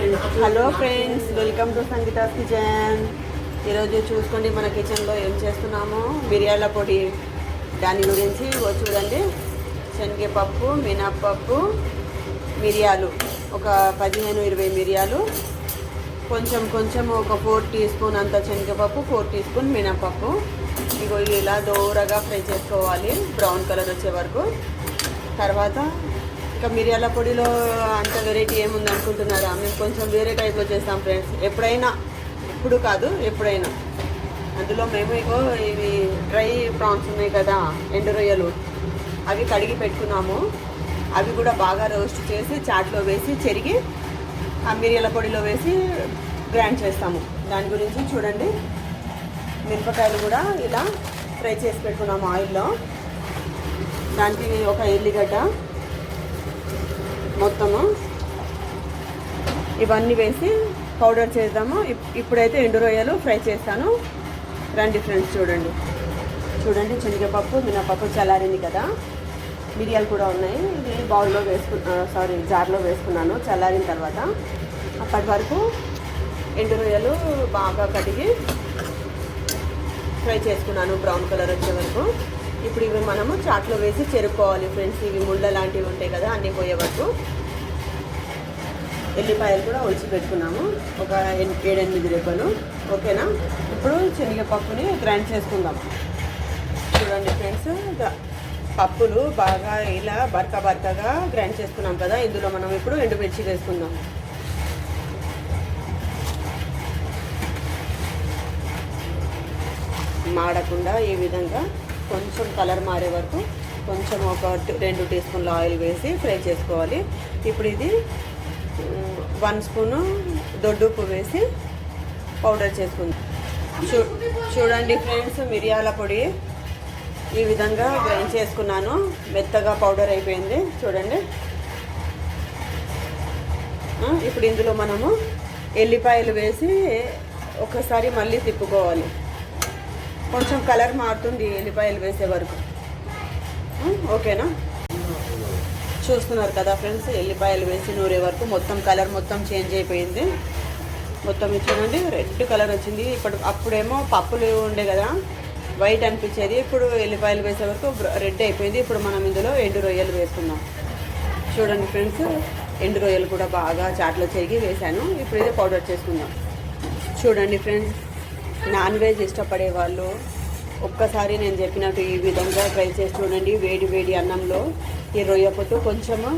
Hello friends, welcome to Sangeeta's kitchen. ఈరోజు చూసుకోండి మన కిచెన్లో ఏం చేస్తున్నామో. మిరియాల పొడి, దాని గురించి చూడండి. శనగపప్పు, మినప్పప్పు, మిరియాలు ఒక 15-20 మిరియాలు, కొంచెం ఒక 4 టీ స్పూన్ అంత శనగపప్పు, 4 టీ స్పూన్ మినప్పప్పు. ఇగో ఇలా దోరగా ఫ్రై చేసుకోవాలి, బ్రౌన్ కలర్ వచ్చే వరకు. తర్వాత ఇంకా మిరియాల పొడిలో అంత వెరైటీ ఏముంది అనుకుంటున్నారా? మేము కొంచెం వేరే టైప్లో చేస్తాం ఫ్రెండ్స్. ఎప్పుడైనా, ఇప్పుడు కాదు ఎప్పుడైనా. అందులో మేము ఇగో ఇవి డ్రై ప్రాన్స్ ఉన్నాయి కదా, ఎండు రొయ్యలు, అవి కడిగి పెట్టుకున్నాము. అవి కూడా బాగా రోస్ట్ చేసి చాట్లో వేసి చెరిగి ఆ మిరియాల పొడిలో వేసి గ్రైండ్ చేస్తాము. దాని గురించి చూడండి. మిరపకాయలు కూడా ఇలా ఫ్రై చేసి పెట్టుకున్నాము ఆయిల్లో. దానికి ఒక ఎల్లిగడ్డ మొత్తము ఇవన్నీ వేసి పౌడర్ చేద్దాము. ఇప్పుడైతే ఎండు రొయ్యలు ఫ్రై చేస్తాను. రండి ఫ్రెండ్స్, చూడండి. శనగపప్పు, మినపప్పు చల్లారింది కదా, మిరియాలు కూడా ఉన్నాయి. ఇది బౌల్లో జార్లో వేసుకున్నాను చల్లారిన తర్వాత. అప్పటి వరకు ఎండు రొయ్యలు బాగా కడిగి ఫ్రై చేసుకున్నాను బ్రౌన్ కలర్ వచ్చే వరకు. ఇప్పుడు ఇవి మనము చాట్లో వేసి చెరుక్కోవాలి ఫ్రెండ్స్. ఇవి ముళ్ళ లాంటివి ఉంటాయి కదా, అన్నీ పోయే వరకు. ఎల్లిపాయలు కూడా ఒలిచి పెట్టుకున్నాము, ఒక 7-8 రెబ్బలు. ఓకేనా? ఇప్పుడు శనగపప్పుని గ్రైండ్ చేసుకుందాం. చూడండి ఫ్రెండ్స్, పప్పులు బాగా ఇలా బరకగా గ్రైండ్ చేసుకున్నాం కదా. ఇందులో మనం ఇప్పుడు ఎండుమిర్చి వేసుకుందాం. మాడకుండా ఈ విధంగా కొంచెం కలర్ మారే వరకు కొంచెం ఒక 2 టీ స్పూన్ల ఆయిల్ వేసి ఫ్రై చేసుకోవాలి. ఇప్పుడు ఇది 1 స్పూను దొడ్డుప్పు వేసి పౌడర్ చేసుకుందాం. చూడండి ఫ్రెండ్స్, మిరియాల పొడి ఈ విధంగా గ్రైండ్ చేసుకున్నాను. మెత్తగా పౌడర్ అయిపోయింది చూడండి. ఇప్పుడు ఇందులో మనము ఎల్లిపాయలు వేసి ఒకసారి మళ్ళీ తిప్పుకోవాలి. కొంచెం కలర్ మారుతుంది ఎల్లిపాయలు వేసే వరకు. ఓకేనా? చూస్తున్నారు కదా ఫ్రెండ్స్, ఎల్లిపాయలు వేసి నూరే వరకు మొత్తం కలర్ మొత్తం చేంజ్ అయిపోయింది. మొత్తం చూడండి, రెడ్ కలర్ వచ్చింది. అప్పుడేమో పప్పులు ఉండే కదా, వైట్ అనిపించేది. ఇప్పుడు ఎల్లిపాయలు వేసే వరకు రెడ్ అయిపోయింది. ఇప్పుడు మనం ఇందులో ఎండు రొయ్యలు వేసుకుందాం. చూడండి ఫ్రెండ్స్, ఎండు రొయ్యలు కూడా బాగా చాట్లో చెరిగి వేసాను. ఇప్పుడు ఇదే పౌడర్ చేసుకుందాం. చూడండి ఫ్రెండ్స్, నాన్ వెజ్ ఇష్టపడే వాళ్ళు ఒక్కసారి నేను చెప్పినట్టు ఈ విధంగా ట్రై చేసి చూడండి. వేడి అన్నంలో ఈ రొయ్య పొట్టు, కొంచెము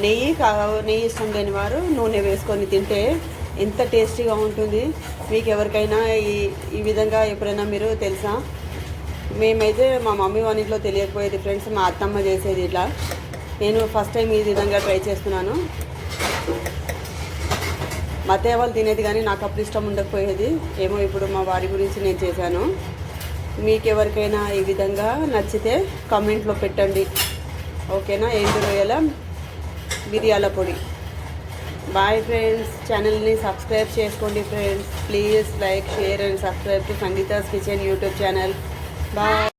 నెయ్యి ఇష్టం లేని వారు నూనె వేసుకొని తింటే ఎంత టేస్టీగా ఉంటుంది. మీకు ఎవరికైనా ఈ విధంగా ఎప్పుడైనా మీరు తెలుసా? మేమైతే మా మమ్మీ వాళ్ళ ఇంట్లో తెలియకపోయేది ఫ్రెండ్స్, మా అత్తమ్మ చేసేది ఇట్లా. నేను ఫస్ట్ టైం ఈ విధంగా ట్రై చేస్తున్నాను. మా అత్తయ్య వాళ్ళు తినేది కానీ నాకు అప్పుడు ఇష్టం ఉండకపోయేది. ఏమో ఇప్పుడు మా వారి గురించి నేను చేశాను. మీకు ఎవరికైనా ఈ విధంగా నచ్చితే కామెంట్లో పెట్టండి. ఓకేనా? ఎండు రొయ్యల మిరియాల పొడి. బాయ్ ఫ్రెండ్స్, ఛానల్ని సబ్స్క్రైబ్ చేసుకోండి friends. Please like, share and subscribe to Sangeeta's kitchen YouTube channel. Bye.